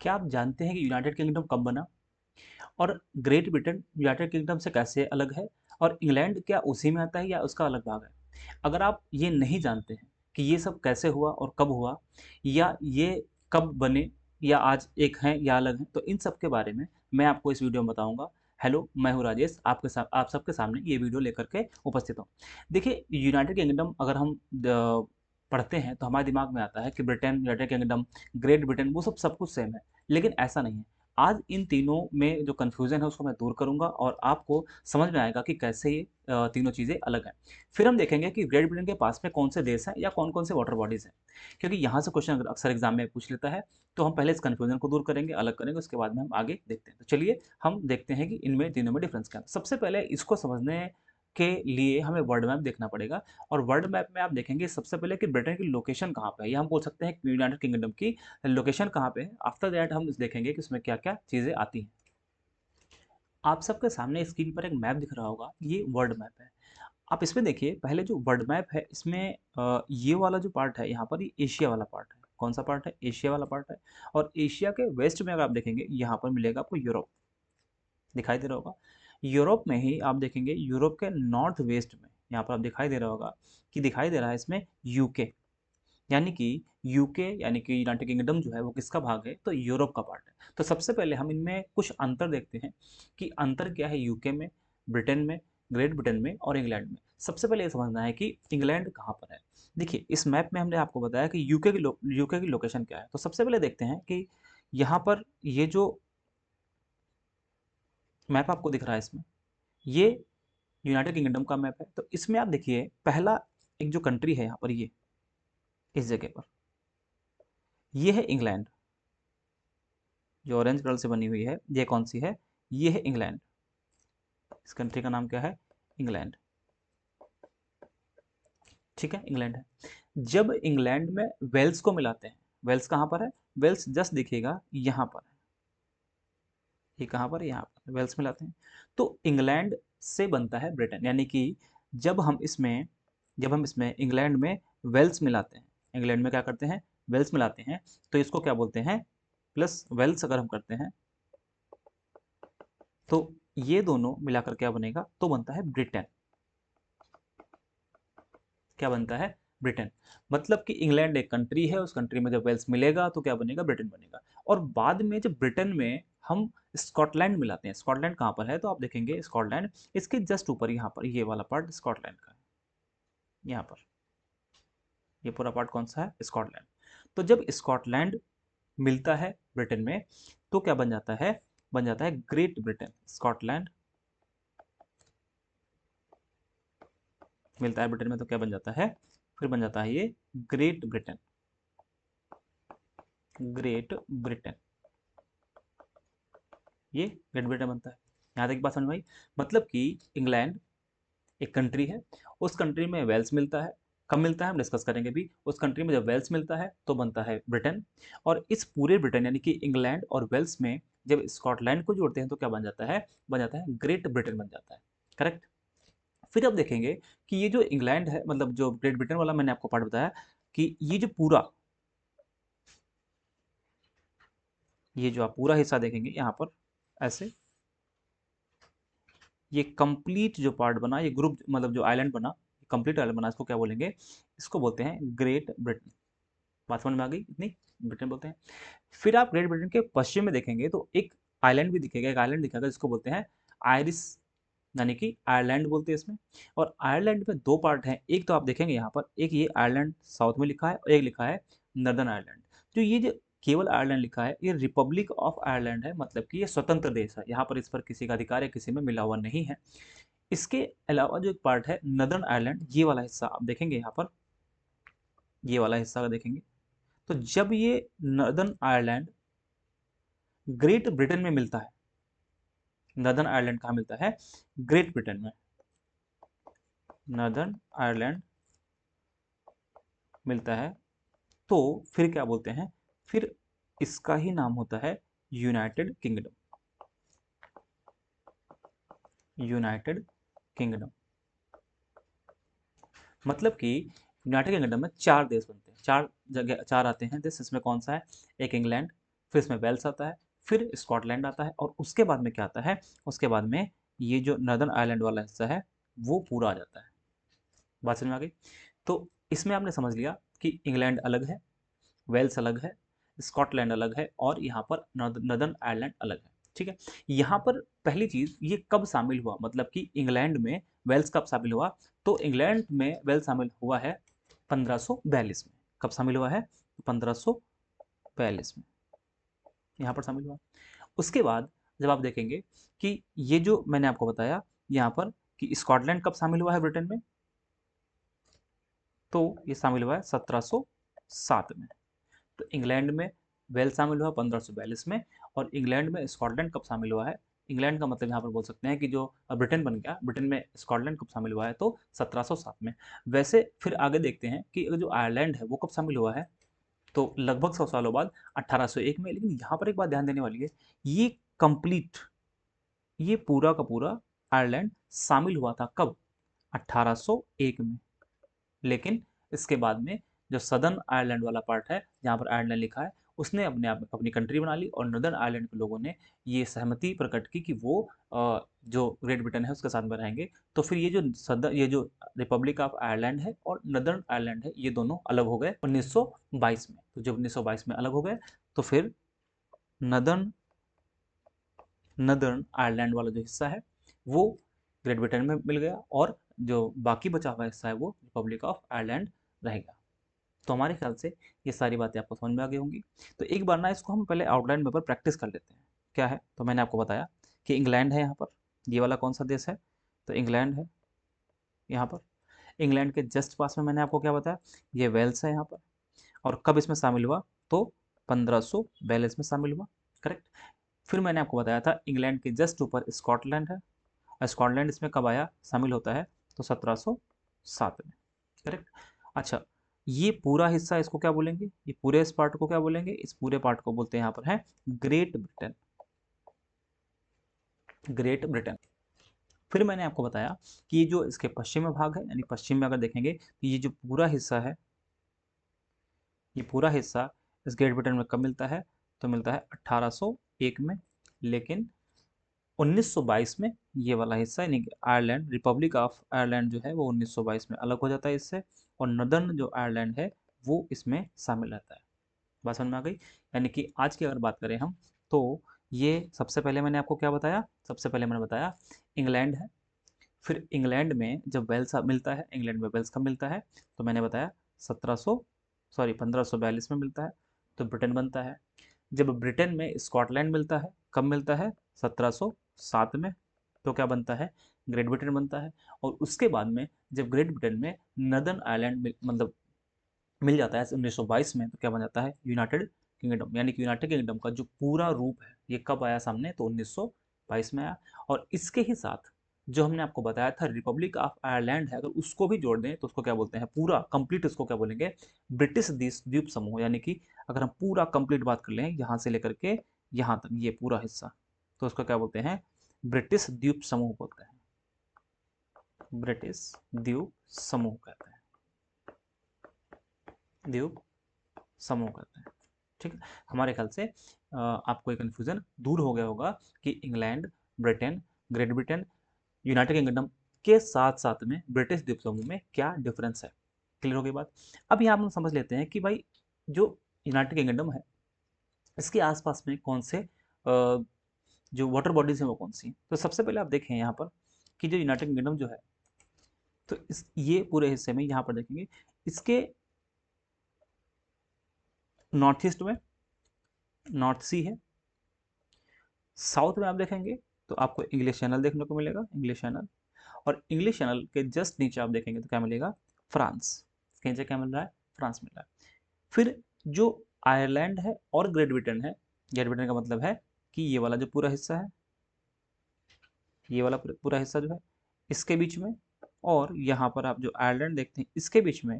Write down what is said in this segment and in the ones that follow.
क्या आप जानते हैं कि यूनाइटेड किंगडम कब बना? और ग्रेट ब्रिटेन यूनाइटेड किंगडम से कैसे अलग है? और इंग्लैंड क्या उसी में आता है या उसका अलग भाग है? अगर आप ये नहीं जानते हैं कि ये सब कैसे हुआ और कब हुआ या ये कब बने या आज एक हैं या अलग हैं, तो इन सब के बारे में मैं आपको इस वीडियो में बताऊंगा। हेलो, मैं हूं राजेश, आपके साथ आप सबके सामने ये वीडियो लेकर के उपस्थित हूं। देखिए, यूनाइटेड किंगडम अगर हम पढ़ते हैं तो हमारे दिमाग में आता है कि Britain, United kingdom, great Britain, वो सब कुछ सेम है। लेकिन ऐसा नहीं है। आज इन तीनों में जो कन्फ्यूज़न है उसको मैं दूर करूँगा और आपको समझ में आएगा कि कैसे ये तीनों चीज़ें अलग हैं। फिर हम देखेंगे कि ग्रेट ब्रिटेन के पास में कौन से देश हैं या कौन-कौन से वाटर बॉडीज़ हैं। क्योंकि यहाँ से क्वेश्चन अक्सर एग्ज़ाम में पूछ लेता है, तो हम पहले इस कन्फ्यूज़न को दूर करेंगे, अलग करेंगे, उसके बाद में हम आगे देखते हैं। तो चलिए हम देखते हैं कि इनमें तीनों में डिफ़रेंस क्या है। सबसे पहले इसको समझने के लिए हमें वर्ल्ड मैप देखना पड़ेगा और वर्ल्ड मैप में आप देखेंगे सबसे पहले कि ब्रिटेन की लोकेशन कहाँ पे है, या हम बोल सकते हैं कि यूनाइटेड किंगडम की लोकेशन कहाँ पे है। आफ्टर दैट हम देखेंगे कि उसमें क्या-क्या चीज़ें आती हैं। आप सबके सामने स्क्रीन पर एक मैप दिख रहा होगा, ये वर्ल्ड मैप है। आप इसमें देखिए, पहले जो वर्ल्ड मैप है इसमें ये वाला जो पार्ट है यहाँ पर, ये एशिया वाला पार्ट है। कौन सा पार्ट है? एशिया वाला पार्ट है। और एशिया के वेस्ट में अगर आप देखेंगे, यहाँ पर मिलेगा आपको यूरोप, दिखाई दे रहा होगा। यूरोप में ही आप देखेंगे, यूरोप के नॉर्थ वेस्ट में यहाँ पर आप दिखाई दे रहा होगा कि दिखाई दे रहा है इसमें यूके। यानी कि यूके यानी कि यूनाइटेड किंगडम जो है वो किसका भाग है? तो यूरोप का पार्ट है। तो सबसे पहले हम इनमें कुछ अंतर देखते हैं कि अंतर क्या है यूके में, ब्रिटेन में, ग्रेट ब्रिटेन में और इंग्लैंड में। सबसे पहले ये समझना है कि इंग्लैंड कहाँ पर है। देखिए, इस मैप में हमने आपको बताया कि यूके की लोकेशन क्या है। तो सबसे पहले देखते हैं कि यहाँ पर ये जो मैप आपको दिख रहा है इसमें, ये यूनाइटेड किंगडम का मैप है। तो इसमें आप देखिए, पहला एक जो कंट्री है यहाँ पर, ये इस जगह पर, ये है इंग्लैंड। जो ऑरेंज कलर से बनी हुई है, ये कौन सी है? ये है इंग्लैंड। इस कंट्री का नाम क्या है? इंग्लैंड। ठीक है, इंग्लैंड है। जब इंग्लैंड में वेल्स को मिलाते हैं, वेल्स कहाँ पर है? वेल्स जस्ट दिखेगा यहाँ पर है। ये कहाँ पर है? यहाँ पर वेल्स मिलाते हैं तो इंग्लैंड से बनता है ब्रिटेन। यानी कि जब हम इसमें जब हम इसमें इंग्लैंड में वेल्स मिलाते हैं, इंग्लैंड में क्या करते हैं? वेल्स मिलाते हैं, तो इसको क्या बोलते हैं? प्लस वेल्स अगर हम करते हैं तो ये दोनों मिलाकर क्या बनेगा? तो बनता है ब्रिटेन। क्या बनता है? ब्रिटेन। मतलब कि इंग्लैंड एक कंट्री है, उस कंट्री में जब वेल्स मिलेगा तो क्या बनेगा? ब्रिटेन बनेगा। और बाद में जब ब्रिटेन में हम स्कॉटलैंड मिलाते हैं, स्कॉटलैंड कहाँ पर है? तो आप देखेंगे स्कॉटलैंड इसके जस्ट ऊपर, यहाँ पर ये वाला पार्ट स्कॉटलैंड का है। यहाँ पर ये पूरा पार्ट कौन सा है? स्कॉटलैंड। तो जब स्कॉटलैंड मिलता है ब्रिटेन में, तो क्या बन जाता है? बन जाता है ग्रेट ब्रिटेन। स्कॉटलैंड मिलता है ब्रिटेन में तो क्या बन जाता है? फिर बन जाता है ये ग्रेट ब्रिटेन। ग्रेट ब्रिटेन, ये ग्रेट ब्रिटेन बनता है। यहाँ तक की बात समझ में आई? मतलब कि इंग्लैंड एक कंट्री है, उस कंट्री में वेल्स मिलता है। कब मिलता है हम डिस्कस करेंगे भी। उस कंट्री में जब वेल्स मिलता है तो बनता है ब्रिटेन। और इस पूरे ब्रिटेन यानी कि इंग्लैंड और वेल्स में जब स्कॉटलैंड को जोड़ते हैं तो क्या बन जाता है? बन जाता है ग्रेट ब्रिटेन बन जाता है। करेक्ट। फिर अब देखेंगे कि ये जो इंग्लैंड है, मतलब जो ग्रेट ब्रिटेन वाला मैंने आपको पार्ट बताया, कि ये जो पूरा, ये जो आप पूरा हिस्सा देखेंगे यहाँ पर ऐसे, ये कंप्लीट जो पार्ट बना, ये ग्रुप मतलब जो आइलैंड बना, कंप्लीट आइलैंड बना, इसको क्या बोलेंगे? इसको बोलते हैं ग्रेट ब्रिटेन। बात समझ में आ गई इतनी? ब्रिटेन बोलते हैं। फिर आप ग्रेट ब्रिटेन के पश्चिम में देखेंगे तो एक आइलैंड भी दिखेगा, एक आइलैंड दिखेगा जिसको बोलते हैं आयरिश, यानी कि आयरलैंड बोलते हैं इसमें। और आयरलैंड में दो पार्ट हैं, एक तो आप देखेंगे यहाँ पर, एक ये आयरलैंड साउथ में लिखा है और एक लिखा है नर्दर्न आयरलैंड। तो ये जो केवल आयरलैंड लिखा है, ये रिपब्लिक ऑफ आयरलैंड है, मतलब कि ये स्वतंत्र देश है। यहाँ पर इस पर किसी का अधिकार या किसी में मिला हुआ नहीं है। इसके अलावा जो एक पार्ट है नर्दर्न आयरलैंड, ये वाला हिस्सा आप देखेंगे यहाँ पर, ये वाला हिस्सा देखेंगे तो जब ये नर्दर्न आयरलैंड ग्रेट ब्रिटेन में मिलता है, नर्दर्न आयरलैंड कहाँ मिलता है? ग्रेट ब्रिटेन में। नर्दर्न आयरलैंड मिलता है तो फिर क्या बोलते हैं? फिर इसका ही नाम होता है यूनाइटेड किंगडम। यूनाइटेड किंगडम मतलब कि यूनाइटेड किंगडम में चार देश बनते हैं, चार जगह चार आते हैं देश। इसमें कौन सा है? एक इंग्लैंड, फिर इसमें वेल्स आता है, फिर स्कॉटलैंड आता है, और उसके बाद में क्या आता है, उसके बाद में ये जो नॉर्दर्न आयरलैंड वाला हिस्सा है वो पूरा आ जाता है। बात समझ में आ गई? तो इसमें आपने समझ लिया कि इंग्लैंड अलग है, वेल्स अलग है, स्कॉटलैंड अलग है, और यहाँ पर नॉर्दर्न आयरलैंड अलग है। ठीक है, यहाँ पर पहली चीज, ये कब शामिल हुआ, मतलब कि इंग्लैंड में वेल्स कब शामिल हुआ? तो इंग्लैंड में वेल्स शामिल हुआ है 1542 में। कब शामिल हुआ है? 1542 में यहाँ पर शामिल हुआ। उसके बाद जब आप देखेंगे कि ये जो मैंने आपको बताया यहाँ पर कि स्कॉटलैंड कब शामिल हुआ है ब्रिटेन में, तो ये शामिल हुआ है 1707 में। तो इंग्लैंड में वेल्स शामिल हुआ 1542 में, और इंग्लैंड में स्कॉटलैंड कब शामिल हुआ है? इंग्लैंड का मतलब यहाँ पर बोल सकते हैं कि जो ब्रिटेन बन गया, ब्रिटेन में स्कॉटलैंड कब शामिल हुआ है? तो 1707 में। वैसे फिर आगे देखते हैं कि जो आयरलैंड है वो कब शामिल हुआ है, तो लगभग 100 सालों बाद 1801 में। लेकिन यहाँ पर एक बात ध्यान देने वाली है, ये कंप्लीट, ये पूरा का पूरा आयरलैंड शामिल हुआ था कब? 1801 में। लेकिन इसके बाद में जो सदर्न आयरलैंड वाला पार्ट है, जहाँ पर आयरलैंड लिखा है, उसने अपने आप अपनी कंट्री बना ली, और नॉर्दर्न आयरलैंड के लोगों ने ये सहमति प्रकट की कि वो जो ग्रेट ब्रिटेन है उसके साथ में रहेंगे। तो फिर ये जो रिपब्लिक ऑफ आयरलैंड है और नॉर्दर्न आयरलैंड है, ये दोनों अलग हो गए 1922 में। तो जब 1922 में अलग हो गए, तो फिर नॉर्दर्न नॉर्दर्न आयरलैंड वाला जो हिस्सा है वो ग्रेट ब्रिटेन में मिल गया, और जो बाकी बचा हुआ हिस्सा है वो रिपब्लिक ऑफ आयरलैंड रहेगा। तो हमारे ख्याल से ये सारी बातें आपको समझ में आ गई होंगी। तो एक बार ना इसको हम पहले आउटलाइन पेपर प्रैक्टिस कर लेते हैं। क्या है, तो मैंने आपको बताया कि इंग्लैंड है यहाँ पर, ये वाला कौन सा देश है, तो इंग्लैंड है यहाँ पर। इंग्लैंड के जस्ट पास में मैंने आपको क्या बताया, ये वेल्स है यहाँ पर। और कब इसमें शामिल हुआ, तो 1542 में शामिल हुआ। करेक्ट। फिर मैंने आपको बताया था इंग्लैंड के जस्ट ऊपर स्कॉटलैंड है, और स्कॉटलैंड इसमें कब आया, शामिल होता है, तो 1707 में। करेक्ट। अच्छा, ये पूरा हिस्सा इसको क्या बोलेंगे, ये पूरे इस पार्ट को क्या बोलेंगे, इस पूरे पार्ट को बोलते हैं यहाँ पर है ग्रेट ब्रिटेन। Great Britain. फिर मैंने आपको बताया कि ये जो इसके पश्चिम में भाग है, यानी पश्चिम में अगर देखेंगे तो ये जो पूरा हिस्सा है, ये पूरा हिस्सा इस ग्रेट ब्रिटेन में कब मिलता है, तो मिलता है 1801 में। लेकिन 1922 में ये वाला हिस्सा यानी कि आयरलैंड, रिपब्लिक ऑफ आयरलैंड जो है वो 1922 में अलग हो जाता है इससे, और नॉर्दर्न जो आयरलैंड है वो इसमें शामिल रहता है। बात समझ में आ गई? यानी कि आज की अगर बात करें हम, तो ये सबसे पहले मैंने आपको क्या बताया, सबसे पहले मैंने बताया इंग्लैंड है। फिर इंग्लैंड में जब वेल्स मिलता है, इंग्लैंड में वेल्स कब मिलता है, तो मैंने बताया 1542 में मिलता है, तो ब्रिटेन बनता है। जब ब्रिटेन में स्कॉटलैंड मिलता है, कब मिलता है, 1707 में, तो क्या बनता है, ग्रेट ब्रिटेन बनता है। और उसके बाद में जब ग्रेट ब्रिटेन में नॉर्दर्न आयरलैंड मतलब मिल जाता है 1922 में, तो क्या बन जाता है, यूनाइटेड किंगडम। यानी कि यूनाइटेड किंगडम का जो पूरा रूप है ये कब आया सामने, तो 1922 में आया। और इसके ही साथ जो हमने आपको बताया था रिपब्लिक ऑफ आयरलैंड है, अगर उसको भी जोड़ दें तो उसको क्या बोलते हैं, पूरा कंप्लीट उसको क्या बोलेंगे, ब्रिटिश द्वीप समूह। यानी कि अगर हम पूरा कंप्लीट बात कर लें यहाँ से लेकर के यहाँ तक ये पूरा हिस्सा, तो उसको क्या बोलते हैं, ब्रिटिश द्वीप समूह बोलते हैं, ब्रिटिश द्वीप समूह कहते हैं, द्वीप समूह कहते हैं। ठीक है, हमारे ख्याल से आपको एक कन्फ्यूजन दूर हो गया होगा कि England, Britain, great Britain, United kingdom के साथ साथ में ब्रिटिश द्वीप समूह में क्या डिफरेंस है। क्लियर हो गई बात? अब यहाँ हम समझ लेते हैं कि भाई जो यूनाइटेड किंगडम है इसके आसपास में कौन से जो वाटर बॉडीज हैं वो कौन सी हैं। तो सबसे पहले आप देखें यहाँ पर कि जो यूनाइटेड किंगडम जो है, तो इस ये पूरे हिस्से में यहाँ पर देखेंगे इसके नॉर्थ ईस्ट में नॉर्थ सी है, साउथ में आप देखेंगे तो आपको इंग्लिश चैनल देखने को मिलेगा, इंग्लिश चैनल। और इंग्लिश चैनल के जस्ट नीचे आप देखेंगे तो क्या मिलेगा, फ्रांस। इसके नीचे क्या मिल रहा है, फ्रांस मिल रहा है। फिर जो आयरलैंड है और ग्रेट ब्रिटेन है, ग्रेट ब्रिटेन का मतलब है कि ये वाला जो पूरा हिस्सा है, ये वाला पूरा हिस्सा जो है इसके बीच में, और यहाँ पर आप जो आयरलैंड देखते हैं इसके बीच में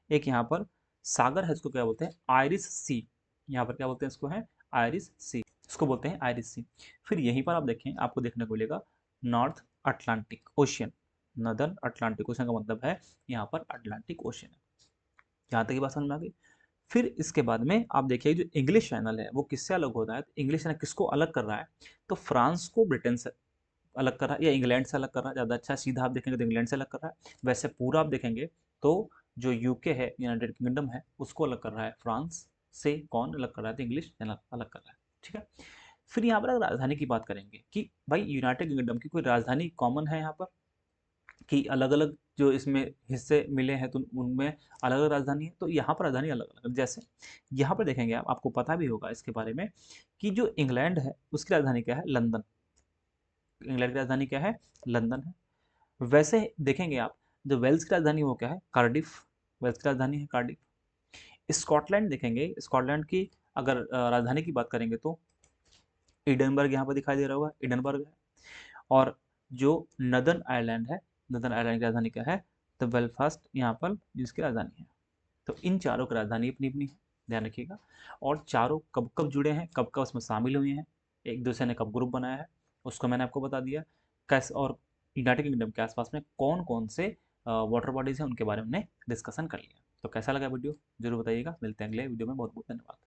एक यहाँ पर सागर है, इसको क्या बोलते हैं, आयरिश सी। यहाँ पर क्या बोलते हैं, इसको है आयरिश सी, इसको बोलते हैं आयरिश सी। फिर यहीं पर आप देखें, आपको देखने को मिलेगा north Atlantic ocean. Northern Atlantic ocean का मतलब है यहाँ पर अटलांटिक ओशियन है। यहाँ तक की बात समझ में आ गई? फिर इसके बाद में आप देखिए जो इंग्लिश चैनल है वो किससे अलग होता है, तो इंग्लिश चैनल किसको अलग कर रहा है, तो फ्रांस को ब्रिटेन से अलग कर रहा है या इंग्लैंड से अलग कर रहा है, ज़्यादा अच्छा सीधा आप देखेंगे तो इंग्लैंड से अलग कर रहा है। वैसे पूरा आप देखेंगे तो जो यूके है, यूनाइटेड किंगडम है, उसको अलग कर रहा है फ्रांस से। कौन अलग कर रहा है, तो इंग्लिश चैनल अलग कर रहा है। ठीक है। फिर यहाँ पर अगर राजधानी की बात करेंगे कि भाई यूनाइटेड किंगडम की कोई राजधानी कॉमन है यहाँ पर, कि अलग अलग जो इसमें हिस्से मिले हैं तो उनमें अलग अलग राजधानी है, तो यहाँ पर राजधानी अलग अलग। जैसे यहाँ पर देखेंगे आप, आपको पता भी होगा इसके बारे में कि जो इंग्लैंड है उसकी राजधानी क्या है, लंदन। इंग्लैंड की राजधानी क्या है, लंदन है। वैसे देखेंगे आप, जो वेल्स की राजधानी वो क्या है, कार्डिफ। वेल्स की राजधानी है कार्डिफ। स्कॉटलैंड देखेंगे, स्कॉटलैंड की अगर राजधानी की बात करेंगे तो एडनबर्ग यहाँ पर दिखाई दे रहा होगा, एडनबर्ग है। और जो नदर्न आयरलैंड है, नदर्न आयरलैंड की राजधानी क्या है, तो बेलफास्ट यहाँ पर जिसकी राजधानी है। तो इन चारों की राजधानी अपनी अपनी है, ध्यान रखिएगा। और चारों कब कब जुड़े हैं, कब कब उसमें शामिल हुए हैं, एक दूसरे ने कब ग्रुप बनाया है, उसको मैंने आपको बता दिया। कैसे, और यूनाइटेड किंगडम के आसपास में कौन कौन से वाटर बॉडीज हैं उनके बारे में डिस्कशन कर लिया। तो कैसा लगा वीडियो जरूर बताइएगा। मिलते हैं अगले वीडियो में। बहुत बहुत धन्यवाद।